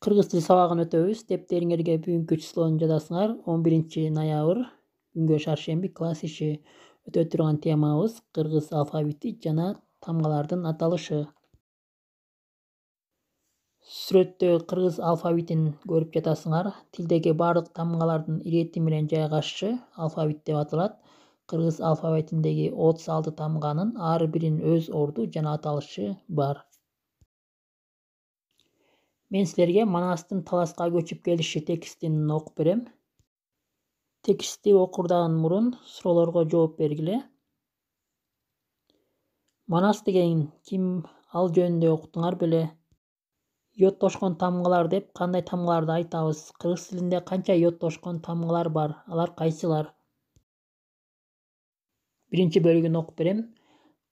Kırgız tili sabagын ötöbüz. Depтериңерге бүгүнкү числону жазасыңар. 11-ноябрь күнгө шаршемби класс иши. Өтө турган темабыз кыргыз алфавити жана тамгалардын аталышы. Сүрөттө кыргыз алфавитин көрүп жатасыңар. Тилдеги бардык тамгалардын ирети менен жайгашышы алфавит деп аталат. Кыргыз алфавитиндеги 36 тамганын ар биринин өз орду жана аталышы бар. Men sizlerge Manastын Таласка көчүп келиши текстин окуп берем. Текстти окурдан мурун суроолорго жооп бергиле. Манас деген ким, ал жөнүндө уктуңар беле? Йоттошкон тамгалар деп кандай тамгаларды айтабыз? Кыргыз тилинде канча йоттошкон тамгалар бар? Алар кайсылар? Биринчи бөлүгүн окуп берем.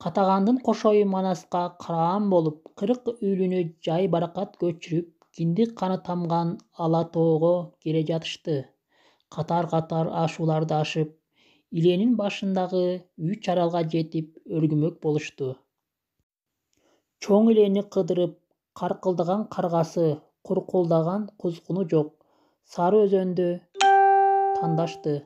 Катагандын кошою Манаска караан болуп, 40 үйлүнү жай баракат көчүрүп, киндик каны тамган ала тоого келе жатышты. Катар-катар ашууларды ашып, иленин башындагы 3 аралга жетип өргүмөк болушту. Чоң илени кыдырып, каркылдаган каргасы, куркулдаган кузгуну жок. Сары өзөндө тандашты.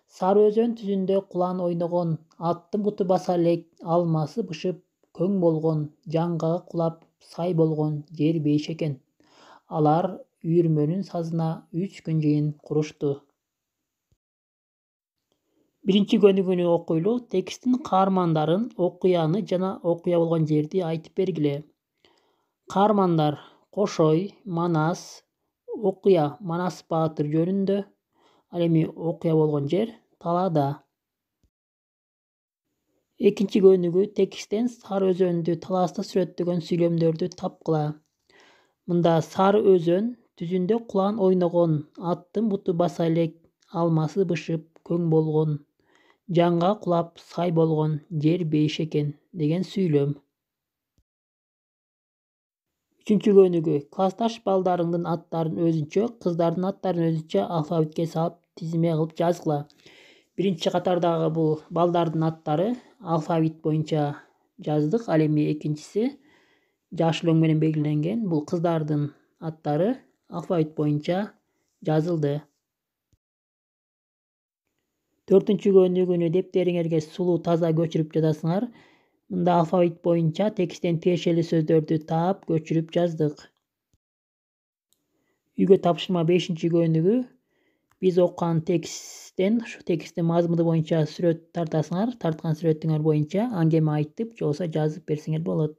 Сары өзөн түзүндө кулан ойногон, аттын буту баса элек, алмасы бышып көң болгон, жаңгага кулап сай болгон жер бейиш экен. Алар үйүрмөнүн сазына 3 күн жыйын курушту. Биринчи көнүгүүнү окуйлу. Тексттин каармандарын, окуяны жана окуя болгон жерди айтып бергиле. Каармандар: Кошой, Манас, окуя Манас баатыр жөнүндө. Ал эми окуя болгон жер талаада. Экинчи көнүгүү. Тексттен Сары өзөндү таласта сүрөттөгөн сүйлөмдөрдү тапкыла. Мында Сары өзөн түзүндө кулан ойногон, аттын буту баса элек, алмасы бышып көң болгон, жаңга кулап сай болгон жер бейиш экен деген сүйлөм. Үчүнчү көнүгүү. Классташ балдарыңдын аттарын өзүнчө, кыздардын аттарын өзүнчө алфавитке салып тизме кылып жазгыла. Биринчи катардагы бул балдардын аттары алфавит боюнча жаздык. Ал эми экинчиси жашыл өң менен белгиленген. Бул кыздардын аттары алфавит боюнча жазылды. Төртүнчү көнүгүүнү дептериңерге сулуу таза көчүрүп жазасыңар. Мында алфавит боюнча тексттен тиешелүү сөздөрдү таап көчүрүп жаздык. Үйгө тапшырма 5-чи көнүгүү. Биз окуган тексттен, ушу тексттин мазмуну боюнча сүрөт тартасыңар. Тарткан сүрөтүңөр боюнча аңгеме айтып, же болбосо жазып берсеңер болот.